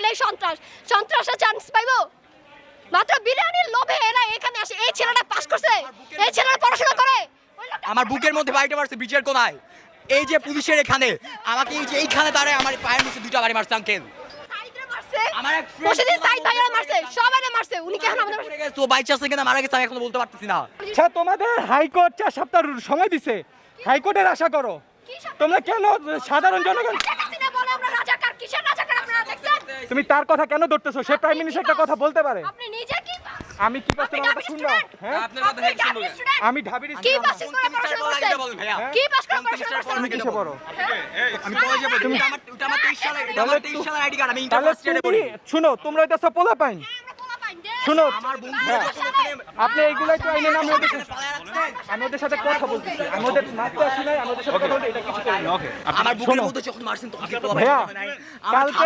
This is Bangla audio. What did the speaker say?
এই সন্ত্রাসের চান্স পাইবো? মাত্র বিরিয়ানির লোভে এরা এখানে আসে। এই ছেলেটা পাস করছে, এই ছেলেটা পড়াশোনা করে। আমার বুকের মধ্যে বাড়িটা মারছে বিচের কোনায়। এই যে পুলিশের এখানে আমাকে এই যে এইখানে দাঁড়ায় আমার পায়ের নিচে দুইটা বাড়ি মারছে আঙ্কেল। আমার এক প্রতিদিন সাইদ ভাইরা মারছে, সবাইরে মারছে। উনি কি এখন আমাদের তো বাইচে আছে কিনা মারা গেছে আমি এখনো বলতে পারতেছি না। আচ্ছা তোমাদের হাইকোর্ট 4 সপ্তাহ সময় দিছে, হাইকোর্টের আশা করো। তোমরা কেন সাধারণ জনগণ, বলে আমরা রাজাকার, কিসের রাজাকার আপনারা দেখছেন? তুমি তার কথা কেন ধরতেছো? সে প্রাইম মিনিস্টার একটা কথা বলতে পারে। আপনি নিজে কি আমি কি করতে আমার শুনবা? হ্যাঁ আপনার কথা হেড শুনুন। আমি ঢাবির কি স্টুডেন্ট। পাস করে পড়াশোনা করছেন? বলেন ভাইয়া কি পাস করে পড়াশোনা করছেন? তুমি কিসে পড়ো? আমি কলেজে পড়ি। ওটা আমার 23 সালের, এটা আমার 23 সালের আইডি কার্ড। আমি ইন্টার তাহলে ফার্স্ট ইয়ারে পড়ি। শুনো, তোমরা হইতাছো পোলা পাইন। শুনো আমার বন্ধু হ্যাঁ, যখন ওখানে আপনি এইগুলাই তো আইনে নামে ওদের পালায় রাখছেন। আমি ওদের সাথে কথা বলতেছি, আমি ওদের মারতে আসি নাই, আমি ওদের সাথে কথা বলতে এটা কিছু করি না। আমার বুকের শোনো। মধ্যে যখন মারছেন তখন কি ভাইয়া, আমার কালকে